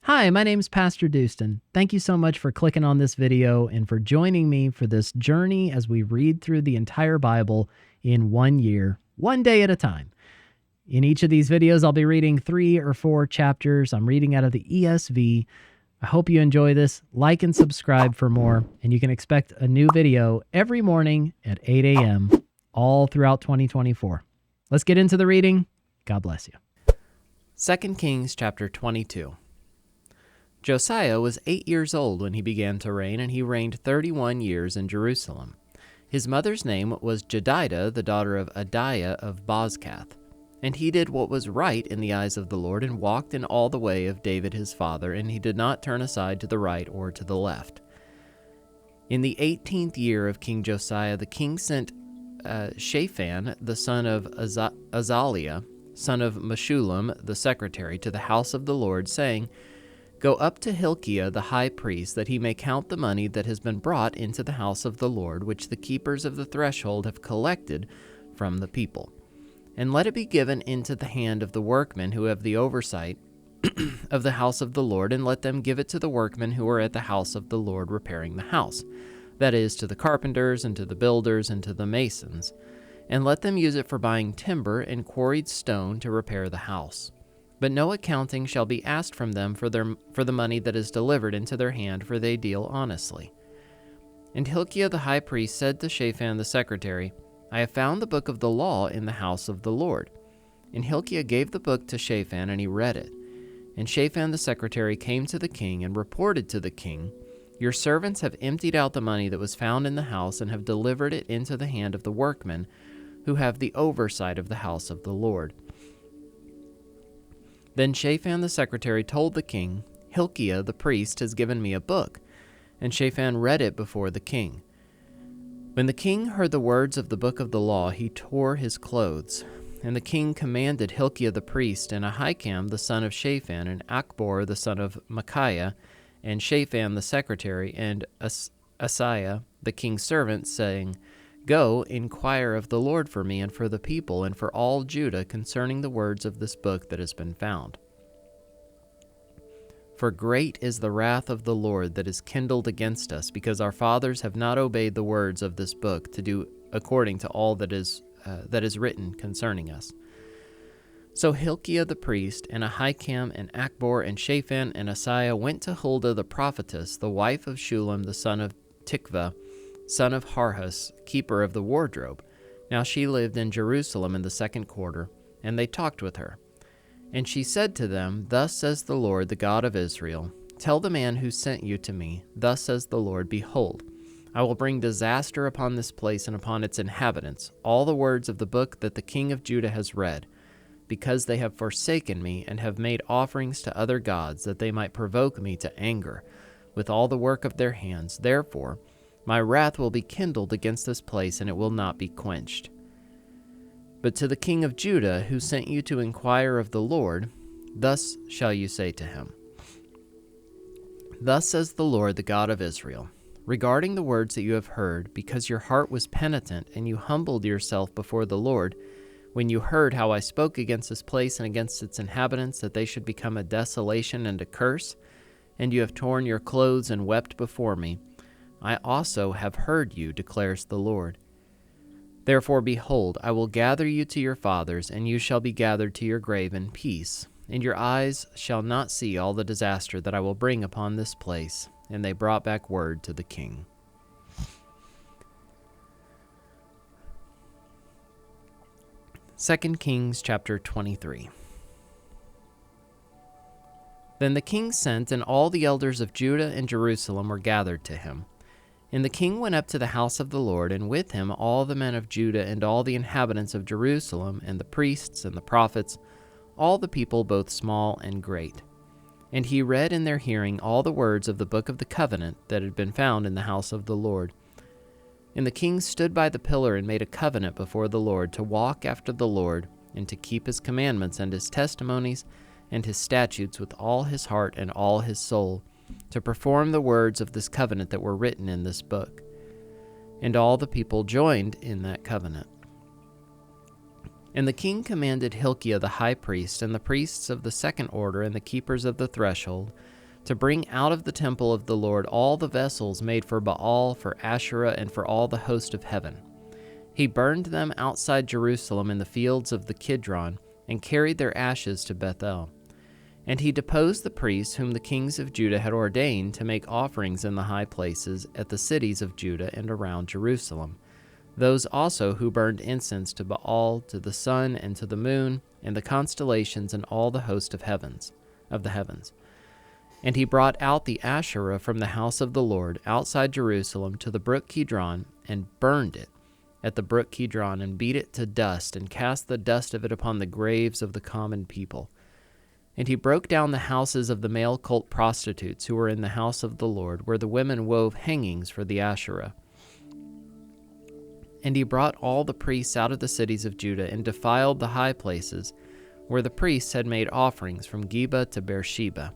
Hi, my name's PastorDoostyn. Thank you so much for clicking on this video and for joining me for this journey as we read through the entire Bible in 1 year, one day at a time. In each of these videos, I'll be reading 3 or 4 chapters. I'm reading out of the ESV. I hope you enjoy this. Like and subscribe for more, and you can expect a new video every morning at 8 a.m. all throughout 2024. Let's get into the reading. God bless you. 2 Kings chapter 22. Josiah was 8 years old when he began to reign, and he reigned 31 years in Jerusalem. His mother's name was Jedidah, the daughter of Adiah of Bozkath. And he did what was right in the eyes of the Lord, and walked in all the way of David his father, and he did not turn aside to the right or to the left. In the 18th year of King Josiah, the king sent Shaphan, the son of Azaliah, son of Meshullam, the secretary, to the house of the Lord, saying, "Go up to Hilkiah the high priest, that he may count the money that has been brought into the house of the Lord, which the keepers of the threshold have collected from the people. And let it be given into the hand of the workmen who have the oversight of the house of the Lord, and let them give it to the workmen who are at the house of the Lord repairing the house, that is, to the carpenters, and to the builders, and to the masons. And let them use it for buying timber and quarried stone to repair the house. But no accounting shall be asked from them for the money that is delivered into their hand, for they deal honestly." And Hilkiah the high priest said to Shaphan the secretary, "I have found the book of the law in the house of the Lord." And Hilkiah gave the book to Shaphan, and he read it. And Shaphan the secretary came to the king and reported to the king, "Your servants have emptied out the money that was found in the house, and have delivered it into the hand of the workmen who have the oversight of the house of the Lord." Then Shaphan the secretary told the king, "Hilkiah the priest has given me a book." And Shaphan read it before the king. When the king heard the words of the book of the law, he tore his clothes. And the king commanded Hilkiah the priest, and Ahikam the son of Shaphan, and Achbor the son of Micaiah, and Shaphan the secretary, and Asaiah the king's servant, saying, "Go, inquire of the Lord for me and for the people and for all Judah concerning the words of this book that has been found. For great is the wrath of the Lord that is kindled against us, because our fathers have not obeyed the words of this book to do according to all that is written concerning us." So Hilkiah the priest, and Ahikam, and Achbor, and Shaphan, and Asaiah went to Huldah the prophetess, the wife of Shullam the son of Tikvah, son of Harhas, keeper of the wardrobe. Now she lived in Jerusalem in the second quarter, and they talked with her. And she said to them, "Thus says the Lord, the God of Israel, tell the man who sent you to me, thus says the Lord, behold, I will bring disaster upon this place and upon its inhabitants, all the words of the book that the king of Judah has read, because they have forsaken me and have made offerings to other gods, that they might provoke me to anger with all the work of their hands. Therefore, my wrath will be kindled against this place, and it will not be quenched. But to the king of Judah, who sent you to inquire of the Lord, thus shall you say to him, Thus says the Lord, the God of Israel, regarding the words that you have heard, because your heart was penitent, and you humbled yourself before the Lord, when you heard how I spoke against this place and against its inhabitants, that they should become a desolation and a curse, and you have torn your clothes and wept before me, I also have heard you, declares the Lord. Therefore, behold, I will gather you to your fathers, and you shall be gathered to your grave in peace, and your eyes shall not see all the disaster that I will bring upon this place. And they brought back word to the king. Second Kings chapter 23. Then the king sent, and all the elders of Judah and Jerusalem were gathered to him. And the king went up to the house of the Lord, and with him all the men of Judah and all the inhabitants of Jerusalem, and the priests and the prophets, all the people both small and great. And he read in their hearing all the words of the book of the covenant that had been found in the house of the Lord. And the king stood by the pillar and made a covenant before the Lord to walk after the Lord, and to keep his commandments and his testimonies and his statutes with all his heart and all his soul, to perform the words of this covenant that were written in this book. And all the people joined in that covenant. And the king commanded Hilkiah the high priest, and the priests of the second order, and the keepers of the threshold, to bring out of the temple of the Lord all the vessels made for Baal, for Asherah, and for all the host of heaven. He burned them outside Jerusalem in the fields of the Kidron, and carried their ashes to Bethel. And he deposed the priests whom the kings of Judah had ordained to make offerings in the high places at the cities of Judah and around Jerusalem, those also who burned incense to Baal, to the sun, and to the moon, and the constellations, and all the host of the heavens. And he brought out the Asherah from the house of the Lord outside Jerusalem to the brook Kidron, and burned it at the brook Kidron, and beat it to dust, and cast the dust of it upon the graves of the common people. And he broke down the houses of the male cult prostitutes who were in the house of the Lord, where the women wove hangings for the Asherah. And he brought all the priests out of the cities of Judah, and defiled the high places, where the priests had made offerings from Geba to Beersheba.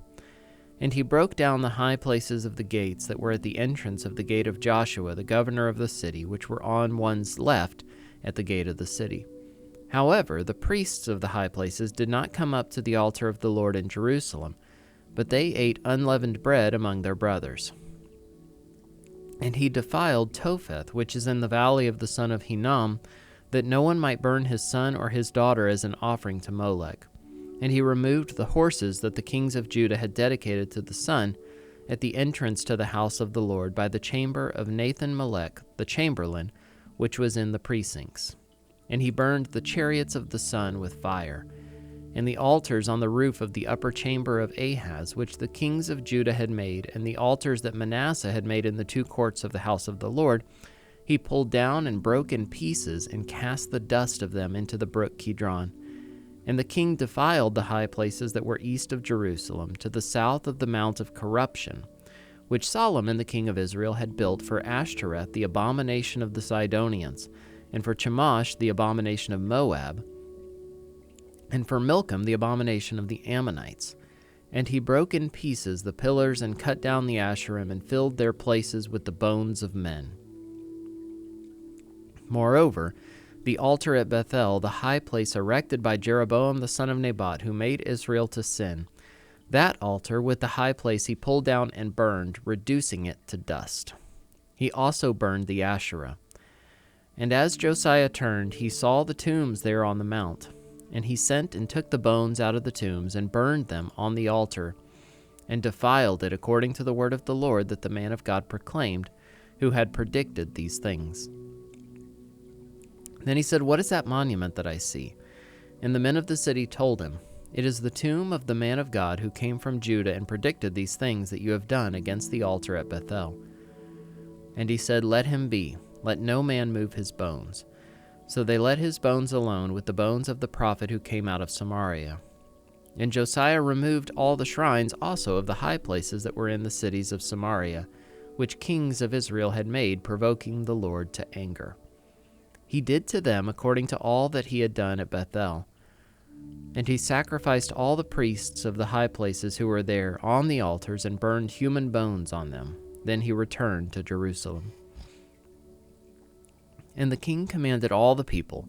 And he broke down the high places of the gates that were at the entrance of the gate of Joshua, the governor of the city, which were on one's left at the gate of the city. However, the priests of the high places did not come up to the altar of the Lord in Jerusalem, but they ate unleavened bread among their brothers. And he defiled Topheth, which is in the valley of the son of Hinnom, that no one might burn his son or his daughter as an offering to Molech. And he removed the horses that the kings of Judah had dedicated to the sun at the entrance to the house of the Lord by the chamber of Nathan-Melech, the chamberlain, which was in the precincts. And he burned the chariots of the sun with fire, and the altars on the roof of the upper chamber of Ahaz, which the kings of Judah had made, and the altars that Manasseh had made in the two courts of the house of the Lord, he pulled down and broke in pieces, and cast the dust of them into the brook Kidron. And the king defiled the high places that were east of Jerusalem, to the south of the Mount of Corruption, which Solomon the king of Israel had built for Ashtoreth, the abomination of the Sidonians, and for Chemosh, the abomination of Moab, and for Milcom, the abomination of the Ammonites. And he broke in pieces the pillars, and cut down the Asherim, and filled their places with the bones of men. Moreover, the altar at Bethel, the high place erected by Jeroboam the son of Nebat, who made Israel to sin, that altar with the high place he pulled down and burned, reducing it to dust. He also burned the Asherah. And as Josiah turned, he saw the tombs there on the mount. And he sent and took the bones out of the tombs, and burned them on the altar, and defiled it according to the word of the Lord that the man of God proclaimed, who had predicted these things. Then he said, "What is that monument that I see?" And the men of the city told him, "It is the tomb of the man of God who came from Judah and predicted these things that you have done against the altar at Bethel." And he said, "Let him be. Let no man move his bones." So they let his bones alone with the bones of the prophet who came out of Samaria. And Josiah removed all the shrines also of the high places that were in the cities of Samaria, which kings of Israel had made, provoking the Lord to anger. He did to them according to all that he had done at Bethel. And he sacrificed all the priests of the high places who were there on the altars, and burned human bones on them. Then he returned to Jerusalem. And the king commanded all the people,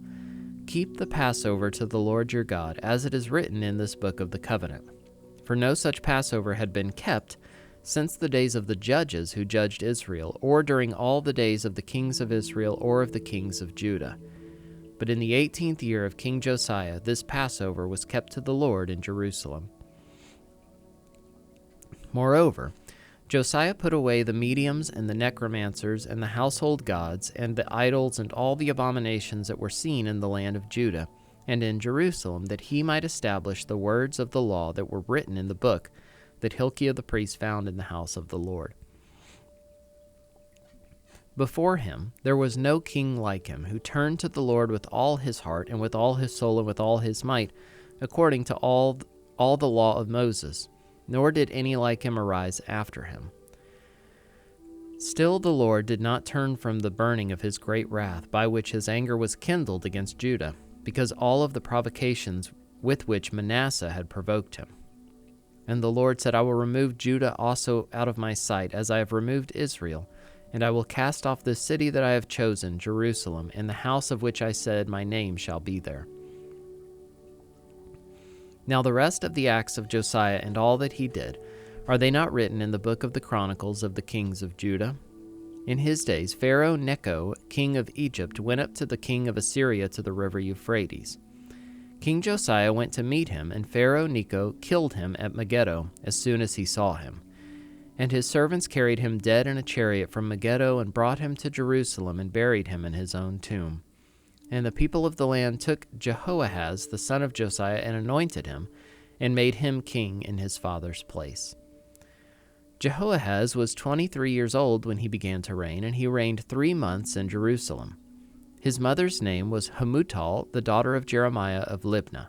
"Keep the Passover to the Lord your God, as it is written in this book of the covenant." For no such Passover had been kept since the days of the judges who judged Israel, or during all the days of the kings of Israel or of the kings of Judah. But in the 18th year of King Josiah, this Passover was kept to the Lord in Jerusalem. Moreover, Josiah put away the mediums and the necromancers and the household gods and the idols and all the abominations that were seen in the land of Judah and in Jerusalem, that he might establish the words of the law that were written in the book that Hilkiah the priest found in the house of the Lord. Before him there was no king like him, who turned to the Lord with all his heart and with all his soul and with all his might, according to all the law of Moses, nor did any like him arise after him. Still the Lord did not turn from the burning of his great wrath, by which his anger was kindled against Judah, because all of the provocations with which Manasseh had provoked him. And the Lord said, "I will remove Judah also out of my sight, as I have removed Israel, and I will cast off this city that I have chosen, Jerusalem, and the house of which I said, my name shall be there." Now the rest of the acts of Josiah and all that he did, Are they not written in the book of the Chronicles of the kings of Judah? In his days, Pharaoh Necho, king of Egypt, went up to the king of Assyria to the river Euphrates. King Josiah went to meet him, and Pharaoh Necho killed him at Megiddo as soon as he saw him. And his servants carried him dead in a chariot from Megiddo and brought him to Jerusalem and buried him in his own tomb. And the people of the land took Jehoahaz, the son of Josiah, and anointed him, and made him king in his father's place. Jehoahaz was 23 years old when he began to reign, and he reigned 3 months in Jerusalem. His mother's name was Hamutal, the daughter of Jeremiah of Libnah.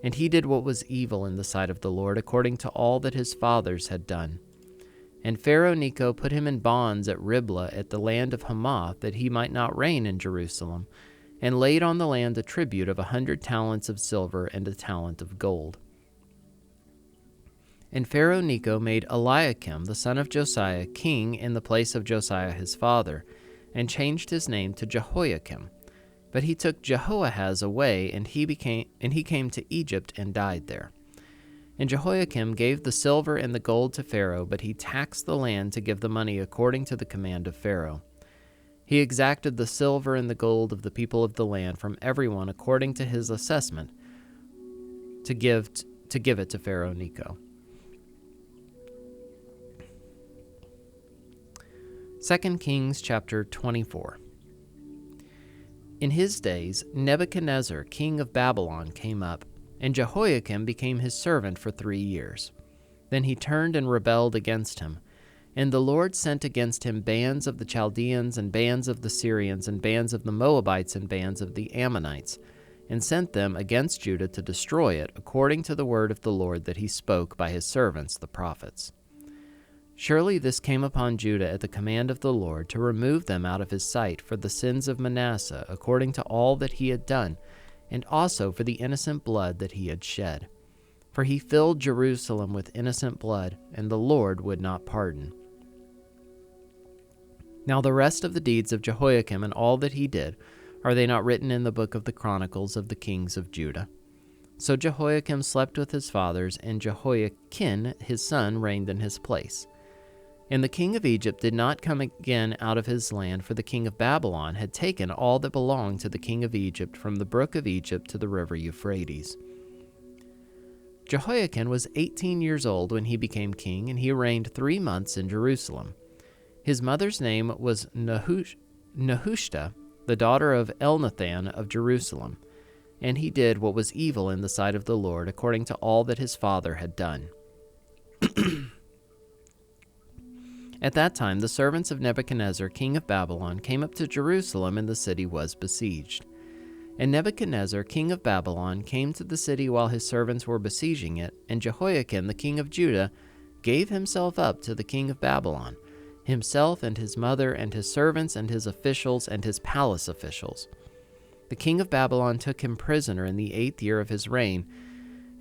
And he did what was evil in the sight of the Lord, according to all that his fathers had done. And Pharaoh Necho put him in bonds at Riblah at the land of Hamath, that he might not reign in Jerusalem, and laid on the land a tribute of 100 talents of silver and a talent of gold. And Pharaoh Necho made Eliakim, the son of Josiah, king in the place of Josiah his father, and changed his name to Jehoiakim. But he took Jehoahaz away, and he came to Egypt and died there. And Jehoiakim gave the silver and the gold to Pharaoh, but he taxed the land to give the money according to the command of Pharaoh. He exacted the silver and the gold of the people of the land from everyone according to his assessment, to give it to Pharaoh Necho. 2 Kings chapter 24. In his days, Nebuchadnezzar, king of Babylon, came up, and Jehoiakim became his servant for 3 years. Then he turned and rebelled against him. And the Lord sent against him bands of the Chaldeans, and bands of the Syrians, and bands of the Moabites, and bands of the Ammonites, and sent them against Judah to destroy it, according to the word of the Lord that he spoke by his servants the prophets. Surely this came upon Judah at the command of the Lord, to remove them out of his sight for the sins of Manasseh, according to all that he had done, and also for the innocent blood that he had shed. For he filled Jerusalem with innocent blood, and the Lord would not pardon. Now the rest of the deeds of Jehoiakim and all that he did, are they not written in the book of the Chronicles of the kings of Judah? So Jehoiakim slept with his fathers, and Jehoiachin his son reigned in his place. And the king of Egypt did not come again out of his land, for the king of Babylon had taken all that belonged to the king of Egypt from the brook of Egypt to the river Euphrates. Jehoiachin was 18 years old when he became king, and he reigned 3 months in Jerusalem. His mother's name was Nehushta, the daughter of Elnathan of Jerusalem, and he did what was evil in the sight of the Lord, according to all that his father had done. At that time, the servants of Nebuchadnezzar, king of Babylon, came up to Jerusalem, and the city was besieged. And Nebuchadnezzar, king of Babylon, came to the city while his servants were besieging it, and Jehoiakim, the king of Judah, gave himself up to the king of Babylon, himself and his mother and his servants and his officials and his palace officials. The king of Babylon took him prisoner in the 8th year of his reign,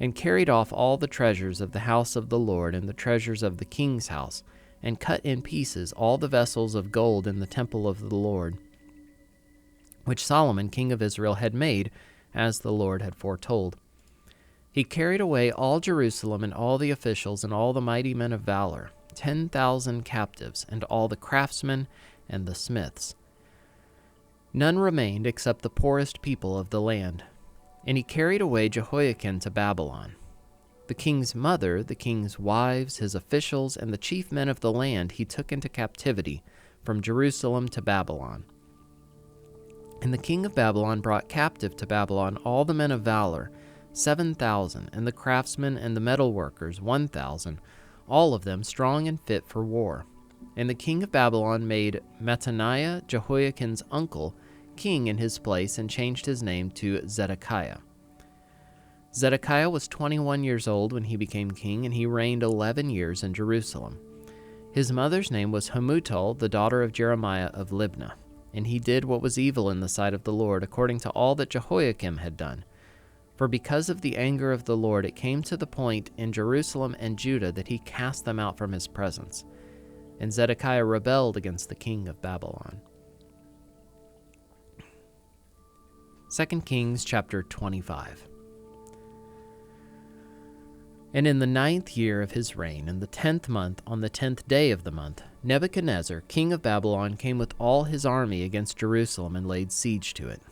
and carried off all the treasures of the house of the Lord and the treasures of the king's house, and cut in pieces all the vessels of gold in the temple of the Lord, which Solomon king of Israel had made, as the Lord had foretold. He carried away all Jerusalem and all the officials and all the mighty men of valor, 10,000 captives, and all the craftsmen and the smiths. None remained except the poorest people of the land. And he carried away Jehoiachin to Babylon. The king's mother, the king's wives, his officials, and the chief men of the land he took into captivity from Jerusalem to Babylon. And the king of Babylon brought captive to Babylon all the men of valor, 7,000, and the craftsmen and the metalworkers, 1,000, all of them strong and fit for war. And the king of Babylon made Mattaniah, Jehoiachin's uncle, king in his place, and changed his name to Zedekiah. Zedekiah was 21 years old when he became king, and he reigned 11 years in Jerusalem. His mother's name was Hamutal, the daughter of Jeremiah of Libnah, and he did what was evil in the sight of the Lord, according to all that Jehoiakim had done. For because of the anger of the Lord, it came to the point in Jerusalem and Judah that he cast them out from his presence. And Zedekiah rebelled against the king of Babylon. 2 Kings chapter 25. And in the 9th year of his reign, in the 10th month, on the 10th day of the month, Nebuchadnezzar, king of Babylon, came with all his army against Jerusalem and laid siege to it.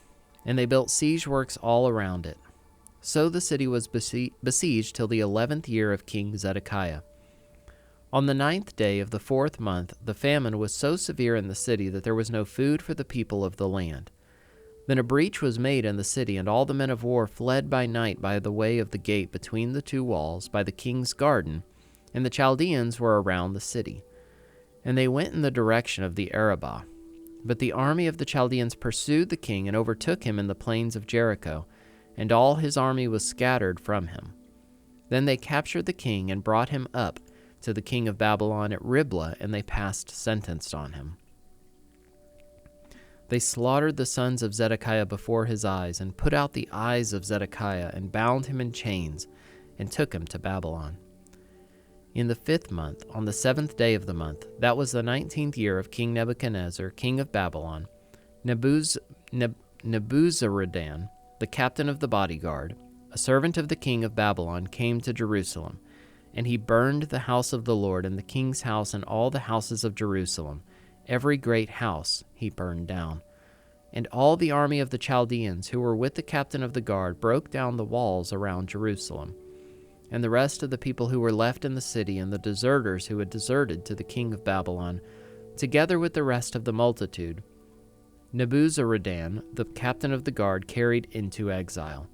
And they built siege works all around it. So the city was besieged till the 11th year of King Zedekiah. On the 9th day of the 4th month, the famine was so severe in the city that there was no food for the people of the land. Then a breach was made in the city, and all the men of war fled by night by the way of the gate between the two walls, by the king's garden, and the Chaldeans were around the city. And they went in the direction of the Arabah. But the army of the Chaldeans pursued the king and overtook him in the plains of Jericho, and all his army was scattered from him. Then they captured the king and brought him up to the king of Babylon at Riblah, and they passed sentence on him. They slaughtered the sons of Zedekiah before his eyes, and put out the eyes of Zedekiah, and bound him in chains, and took him to Babylon. In the 5th month, on the 7th day of the month, that was the 19th year of King Nebuchadnezzar, king of Babylon, Nebuzaradan, the captain of the bodyguard, a servant of the king of Babylon, came to Jerusalem, and he burned the house of the Lord, and the king's house, and all the houses of Jerusalem. Every great house he burned down. And all the army of the Chaldeans who were with the captain of the guard broke down the walls around Jerusalem. And the rest of the people who were left in the city, and the deserters who had deserted to the king of Babylon, together with the rest of the multitude, Nebuzaradan, the captain of the guard, carried into exile.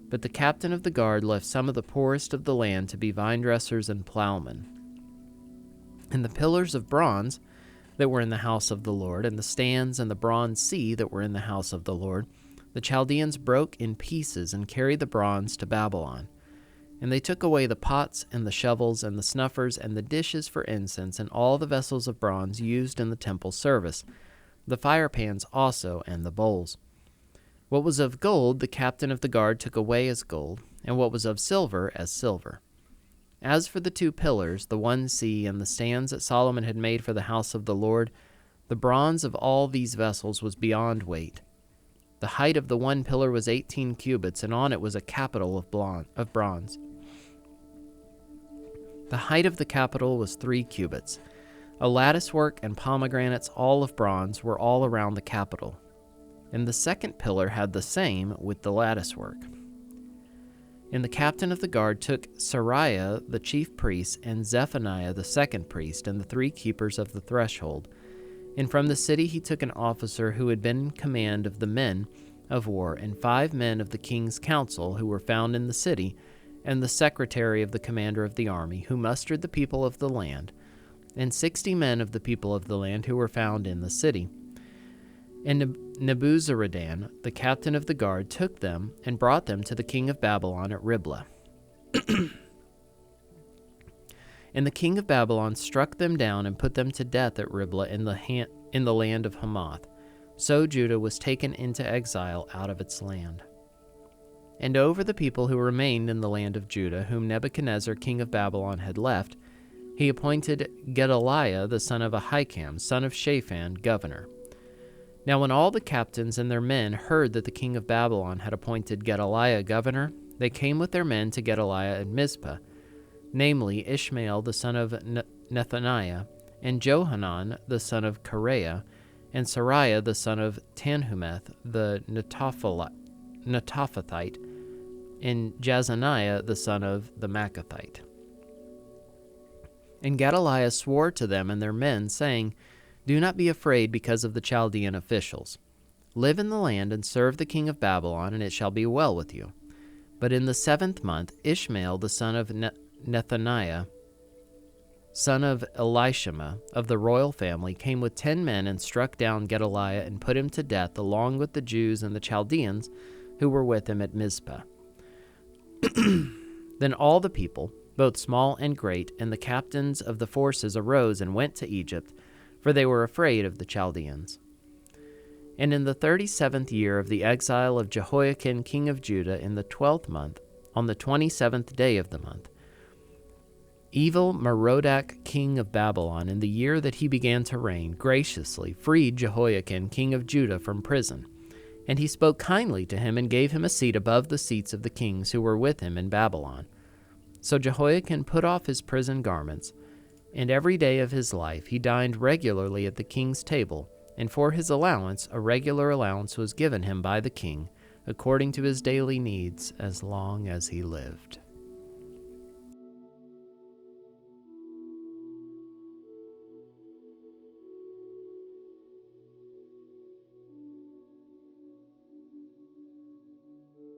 But the captain of the guard left some of the poorest of the land to be vine dressers and plowmen. And the pillars of bronze that were in the house of the Lord, and the stands and the bronze sea that were in the house of the Lord, the Chaldeans broke in pieces and carried the bronze to Babylon. And they took away the pots and the shovels and the snuffers and the dishes for incense and all the vessels of bronze used in the temple service, the fire pans also and the bowls. What was of gold the captain of the guard took away as gold, and what was of silver as silver. As for the 2 pillars, the one sea, and the stands that Solomon had made for the house of the Lord, the bronze of all these vessels was beyond weight. The height of the one pillar was 18 cubits, and on it was a capital of bronze. The height of the capital was 3 cubits. A latticework and pomegranates, all of bronze, were all around the capital. And the 2nd pillar had the same with the latticework. And the captain of the guard took Sariah the chief priest, and Zephaniah the 2nd priest, and the 3 keepers of the threshold. And from the city he took an officer who had been in command of the men of war, and 5 men of the king's council who were found in the city, and the secretary of the commander of the army, who mustered the people of the land, and 60 men of the people of the land who were found in the city. And Nebuzaradan, the captain of the guard, took them and brought them to the king of Babylon at Riblah. And the king of Babylon struck them down and put them to death at Riblah in the land of Hamath. So Judah was taken into exile out of its land. And over the people who remained in the land of Judah, whom Nebuchadnezzar king of Babylon had left, he appointed Gedaliah the son of Ahikam, son of Shaphan, governor. Now when all the captains and their men heard that the king of Babylon had appointed Gedaliah governor, they came with their men to Gedaliah at Mizpah, namely Ishmael the son of Nethaniah, and Johanan the son of Kareah, and Sariah the son of Tanhumeth the Netophathite, and Jazaniah the son of the Maccathite. And Gedaliah swore to them and their men, saying, "Do not be afraid because of the Chaldean officials. Live in the land and serve the king of Babylon, and it shall be well with you." But in the 7th month, Ishmael the son of Nethaniah, son of Elishama, of the royal family, came with 10 men and struck down Gedaliah and put him to death, along with the Jews and the Chaldeans who were with him at Mizpah. Then all the people, both small and great, and the captains of the forces arose and went to Egypt, for they were afraid of the Chaldeans. And in the 37th year of the exile of Jehoiakim king of Judah, in the 12th month, on the 27th day of the month, Evil Merodach king of Babylon, in the year that he began to reign, graciously freed Jehoiakim king of Judah from prison. And he spoke kindly to him and gave him a seat above the seats of the kings who were with him in Babylon. So Jehoiakim put off his prison garments, and every day of his life he dined regularly at the king's table, and for his allowance a regular allowance was given him by the king, according to his daily needs, as long as he lived.